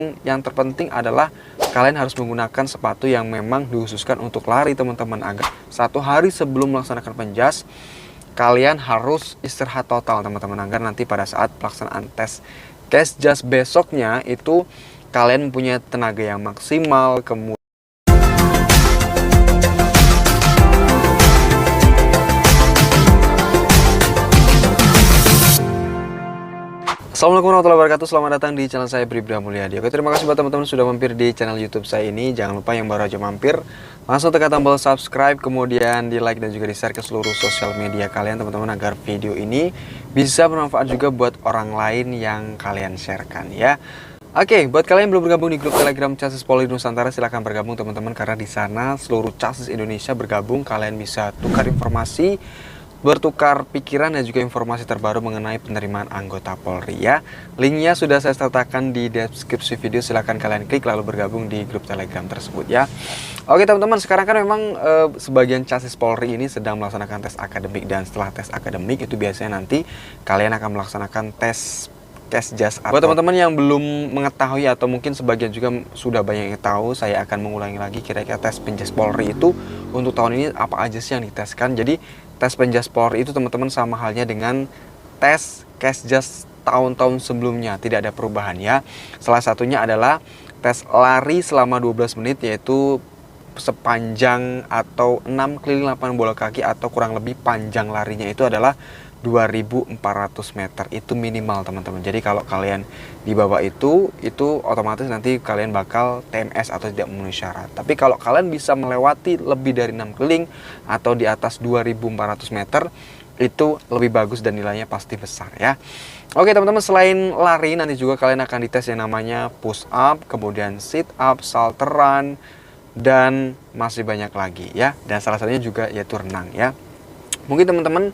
Yang terpenting adalah kalian harus menggunakan sepatu yang memang dikhususkan untuk lari teman-teman, agar satu hari sebelum melaksanakan penjas kalian harus istirahat total teman-teman, agar nanti pada saat pelaksanaan tes Kesjas besoknya itu kalian mempunyai tenaga yang maksimal. Kemudian Assalamualaikum warahmatullahi wabarakatuh. Selamat datang di channel saya, Bribda Mulyadi. Oke, terima kasih buat teman-teman sudah mampir di channel YouTube saya ini. Jangan lupa yang baru aja mampir, langsung tekan tombol subscribe, kemudian di like dan juga di share ke seluruh sosial media kalian teman-teman, agar video ini bisa bermanfaat juga buat orang lain yang kalian sharekan ya. Oke, buat kalian yang belum bergabung di grup Telegram Chassis Polri Nusantara, silahkan bergabung teman-teman, karena di sana seluruh chassis Indonesia bergabung. Kalian bisa tukar informasi, bertukar pikiran dan juga informasi terbaru mengenai penerimaan anggota Polri ya. Linknya sudah saya sertakan di deskripsi video, silahkan kalian klik lalu bergabung di grup Telegram tersebut ya. Oke teman-teman, sekarang kan memang sebagian chassis Polri ini sedang melaksanakan tes akademik, dan setelah tes akademik itu biasanya nanti kalian akan melaksanakan tes Kesjas. Buat teman-teman yang belum mengetahui atau mungkin sebagian juga sudah banyak yang tahu, saya akan mengulangi lagi kira-kira tes penjas Polri itu untuk tahun ini apa aja sih yang diteskan. Jadi tes penjas Polri itu teman-teman sama halnya dengan tes Kesjas tahun-tahun sebelumnya, tidak ada perubahan ya. Salah satunya adalah tes lari selama 12 menit, yaitu sepanjang atau 6 keliling lapangan bola kaki, atau kurang lebih panjang larinya itu adalah 2400 meter, itu minimal teman-teman. Jadi kalau kalian di bawah itu otomatis nanti kalian bakal TMS atau tidak memenuhi syarat. Tapi kalau kalian bisa melewati lebih dari 6 keliling atau di atas 2400 meter, itu lebih bagus dan nilainya pasti besar ya. Oke teman-teman, selain lari nanti juga kalian akan dites yang namanya push up, kemudian sit up, salter run, dan masih banyak lagi ya. Dan salah satunya juga yaitu renang ya. Mungkin teman-teman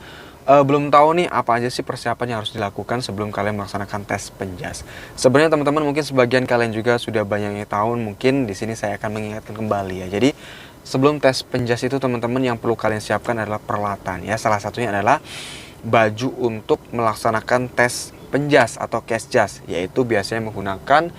belum tahu nih apa aja sih persiapan yang harus dilakukan sebelum kalian melaksanakan tes penjas. Sebenarnya teman-teman mungkin sebagian kalian juga sudah banyak yang tahu, mungkin di sini saya akan mengingatkan kembali ya. Jadi sebelum tes penjas itu teman-teman yang perlu kalian siapkan adalah peralatan ya. Salah satunya adalah baju untuk melaksanakan tes penjas atau kesjas, yaitu biasanya menggunakan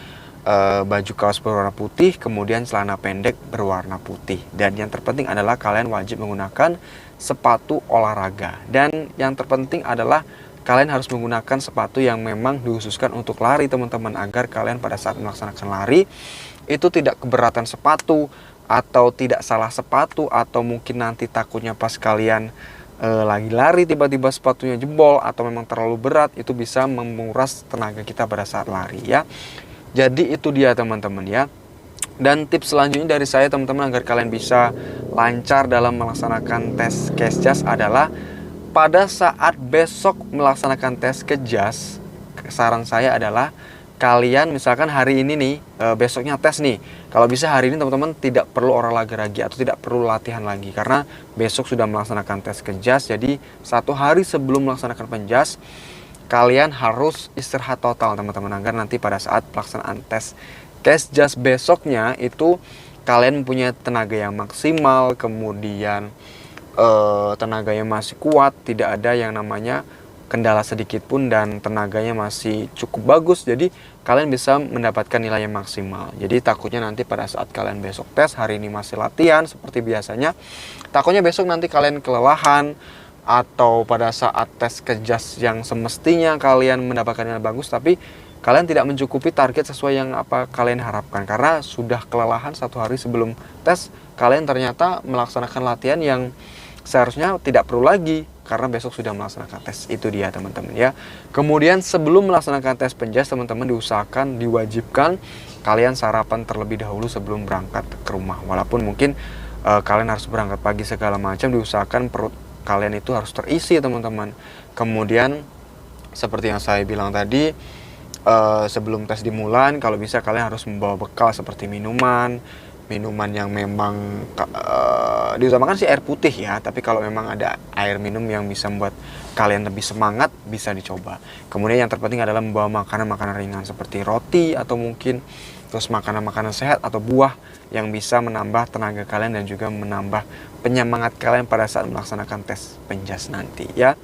baju kaos berwarna putih, kemudian celana pendek berwarna putih. Dan yang terpenting adalah kalian wajib menggunakan sepatu olahraga. Dan yang terpenting adalah kalian harus menggunakan sepatu yang memang dikhususkan untuk lari teman-teman, agar kalian pada saat melaksanakan lari itu tidak keberatan sepatu, atau tidak salah sepatu, atau mungkin nanti takutnya pas kalian lagi lari tiba-tiba sepatunya jebol atau memang terlalu berat, itu bisa menguras tenaga kita pada saat lari ya. Jadi itu dia teman-teman ya. Dan tips selanjutnya dari saya teman-teman, agar kalian bisa lancar dalam melaksanakan tes Kesjas adalah pada saat besok melaksanakan tes Kesjas, saran saya adalah kalian misalkan hari ini nih, besoknya tes nih, kalau bisa hari ini teman-teman tidak perlu olahraga lagi atau tidak perlu latihan lagi, karena besok sudah melaksanakan tes Kesjas. Jadi satu hari sebelum melaksanakan penjas kalian harus istirahat total teman-teman, agar nanti pada saat pelaksanaan tes Kesjas besoknya itu kalian mempunyai tenaga yang maksimal, kemudian tenaganya masih kuat, tidak ada yang namanya kendala sedikit pun, dan tenaganya masih cukup bagus. Jadi kalian bisa mendapatkan nilai yang maksimal. Jadi takutnya nanti pada saat kalian besok tes, hari ini masih latihan seperti biasanya, takutnya besok nanti kalian kelelahan, atau pada saat tes Kesjas yang semestinya kalian mendapatkan nilai bagus, tapi kalian tidak mencukupi target sesuai yang apa kalian harapkan, karena sudah kelelahan satu hari sebelum tes, kalian ternyata melaksanakan latihan yang seharusnya tidak perlu lagi karena besok sudah melaksanakan tes. Itu dia teman-teman ya. Kemudian sebelum melaksanakan tes penjas teman-teman diusahakan, diwajibkan kalian sarapan terlebih dahulu sebelum berangkat ke rumah. Walaupun mungkin kalian harus berangkat pagi segala macam, diusahakan perut kalian itu harus terisi teman-teman. Kemudian seperti yang saya bilang tadi, sebelum tes dimulai kalau bisa kalian harus membawa bekal seperti minuman yang memang diutamakan sih air putih ya, tapi kalau memang ada air minum yang bisa membuat kalian lebih semangat, bisa dicoba. Kemudian yang terpenting adalah membawa makanan-makanan ringan seperti roti, atau mungkin terus makanan-makanan sehat atau buah yang bisa menambah tenaga kalian dan juga menambah penyemangat kalian pada saat melaksanakan tes penjas nanti ya.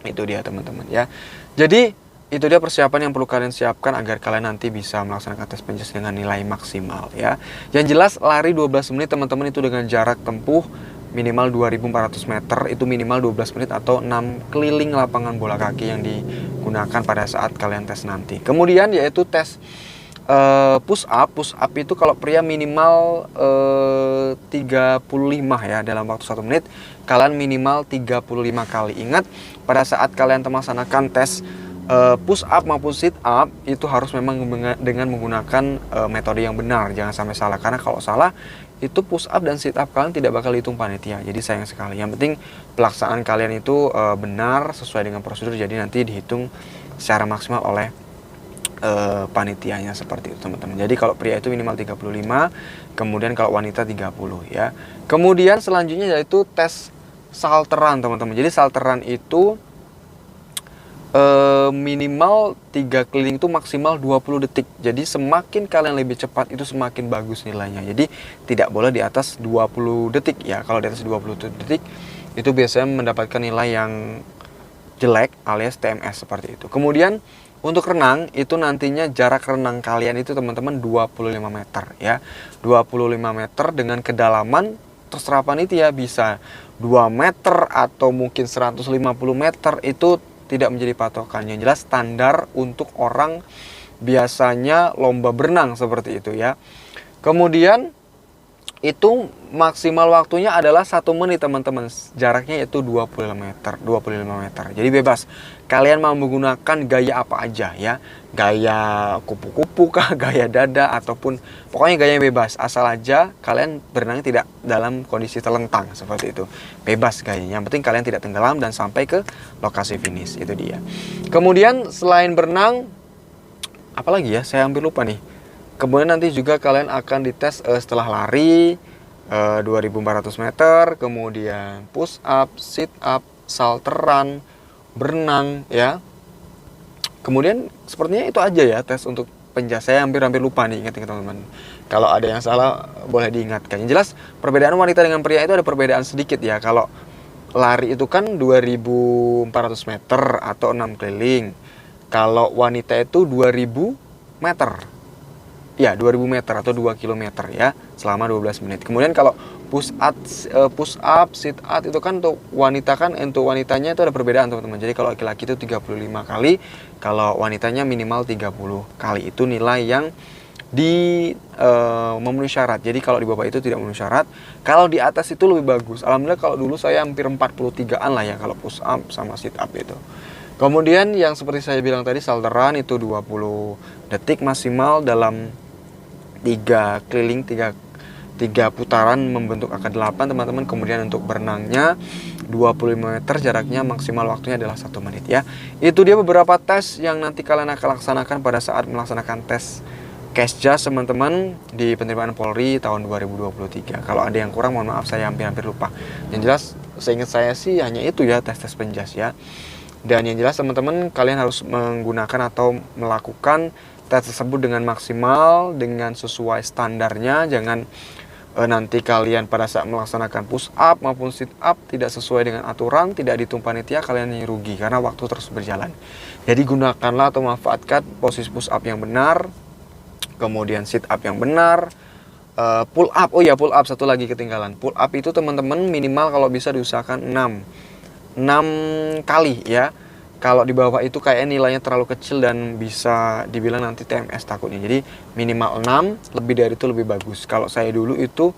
Itu dia teman-teman ya. Jadi itu dia persiapan yang perlu kalian siapkan agar kalian nanti bisa melaksanakan tes penjas dengan nilai maksimal ya. Yang jelas lari 12 menit teman-teman itu dengan jarak tempuh minimal 2400 meter, itu minimal 12 menit atau 6 keliling lapangan bola kaki yang digunakan pada saat kalian tes nanti. Kemudian yaitu tes push up itu kalau pria minimal 35 ya dalam waktu 1 menit, kalian minimal 35 kali. Ingat pada saat kalian melaksanakan tes push up maupun sit up itu harus memang dengan menggunakan metode yang benar, jangan sampai salah, karena kalau salah itu push up dan sit up kalian tidak bakal dihitung panitia, jadi sayang sekali. Yang penting pelaksanaan kalian itu benar sesuai dengan prosedur, jadi nanti dihitung secara maksimal oleh panitianya seperti itu teman-teman. Jadi kalau pria itu minimal 35, kemudian kalau wanita 30 ya. Kemudian selanjutnya yaitu tes salteran teman-teman. Jadi salteran itu minimal 3 keliling itu maksimal 20 detik. Jadi semakin kalian lebih cepat itu semakin bagus nilainya. Jadi tidak boleh di atas 20 detik ya. Kalau di atas 20 detik itu biasanya mendapatkan nilai yang jelek alias TMS seperti itu. Kemudian untuk renang itu nantinya jarak renang kalian itu teman-teman 25 meter ya. 25 meter dengan kedalaman terserah panitia, bisa 2 meter atau mungkin 150 meter, itu tidak menjadi patokan. Yang jelas standar untuk orang biasanya lomba berenang seperti itu ya. Kemudian itu maksimal waktunya adalah 1 menit teman-teman. Jaraknya yaitu 25 meter. Jadi bebas. Kalian mau menggunakan gaya apa aja ya. Gaya kupu-kupu kah, gaya dada, ataupun pokoknya gaya yang bebas. Asal aja kalian berenang tidak dalam kondisi terlentang seperti itu. Bebas gayanya. Yang penting kalian tidak tenggelam dan sampai ke lokasi finish. Itu dia. Kemudian selain berenang, apalagi ya? Saya hampir lupa nih. Kemudian nanti juga kalian akan dites setelah lari 2400 meter, kemudian push up, sit up, salteran, berenang ya. Kemudian sepertinya itu aja ya tes untuk penjas. Saya hampir lupa nih, ingat teman-teman. Kalau ada yang salah boleh diingatkan. Yang jelas perbedaan wanita dengan pria itu ada perbedaan sedikit ya. Kalau lari itu kan 2400 meter atau 6 keliling. Kalau wanita itu 2000 meter. Ya, 2000 meter atau 2 km ya, selama 12 menit. Kemudian kalau push up, sit up itu kan untuk wanita, kan untuk wanitanya itu ada perbedaan teman-teman. Jadi kalau laki-laki itu 35 kali, kalau wanitanya minimal 30 kali. Itu nilai yang memenuhi syarat. Jadi kalau di bawah itu tidak memenuhi syarat. Kalau di atas itu lebih bagus. Alhamdulillah kalau dulu saya hampir 43-an lah ya kalau push up sama sit up itu. Kemudian yang seperti saya bilang tadi, salteran itu 20 detik maksimal dalam 3 keliling, 3 putaran membentuk angka 8 teman-teman. Kemudian untuk berenangnya 25 meter, jaraknya maksimal waktunya adalah 1 menit ya. Itu dia beberapa tes yang nanti kalian akan laksanakan pada saat melaksanakan tes Kesjas teman-teman di penerimaan Polri tahun 2023. Kalau ada yang kurang mohon maaf, saya hampir lupa. Yang jelas seingat saya sih hanya itu ya, tes penjas ya. Dan yang jelas teman-teman kalian harus menggunakan atau melakukan tes tersebut dengan maksimal, dengan sesuai standarnya. Jangan nanti kalian pada saat melaksanakan push up maupun sit up tidak sesuai dengan aturan, tidak dihitung panitia, kalian yang rugi karena waktu terus berjalan. Jadi gunakanlah atau manfaatkan posisi push up yang benar, kemudian sit up yang benar, pull up. Oh ya, pull up satu lagi ketinggalan. Pull up itu teman-teman minimal kalau bisa diusahakan 6 kali ya. Kalau di bawah itu kayak nilainya terlalu kecil dan bisa dibilang nanti TMS takutnya. Jadi minimal 6, lebih dari itu lebih bagus. Kalau saya dulu itu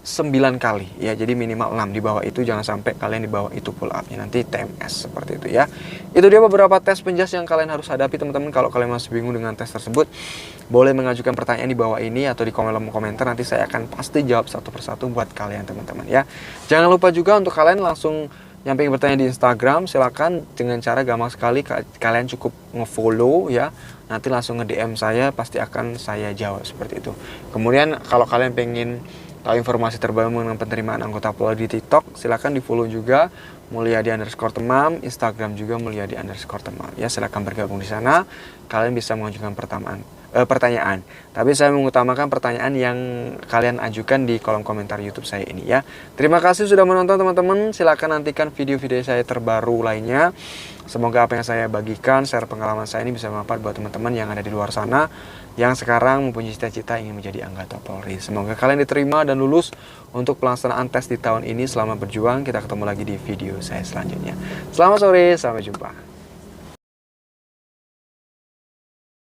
9 kali ya, jadi minimal 6. Di bawah itu jangan sampai kalian di bawah itu pull upnya, nanti TMS seperti itu ya. Itu dia beberapa tes penjas yang kalian harus hadapi teman-teman. Kalau kalian masih bingung dengan tes tersebut, boleh mengajukan pertanyaan di bawah ini atau di kolom komentar. Nanti saya akan pasti jawab satu persatu buat kalian teman-teman ya. Jangan lupa juga untuk kalian langsung nyampaikan bertanya di Instagram, silakan dengan cara gampang sekali. Kalian cukup nge-follow ya, nanti langsung nge-DM saya, pasti akan saya jawab seperti itu. Kemudian kalau kalian pengen tahu informasi terbaru mengenai penerimaan anggota Polri di TikTok, silakan di-follow juga Mulyadi_Temam, Instagram juga Mulyadi_Temam ya. Silakan bergabung di sana. Kalian bisa mengajukan pertanyaan. Tapi saya mengutamakan pertanyaan yang kalian ajukan di kolom komentar YouTube saya ini ya. Terima kasih sudah menonton teman-teman. Silahkan nantikan video-video saya terbaru lainnya. Semoga apa yang saya bagikan, share pengalaman saya ini bisa bermanfaat buat teman-teman yang ada di luar sana yang sekarang mempunyai cita-cita ingin menjadi anggota Polri. Semoga kalian diterima dan lulus untuk pelaksanaan tes di tahun ini. Selamat berjuang. Kita ketemu lagi di video saya selanjutnya. Selamat sore, sampai jumpa.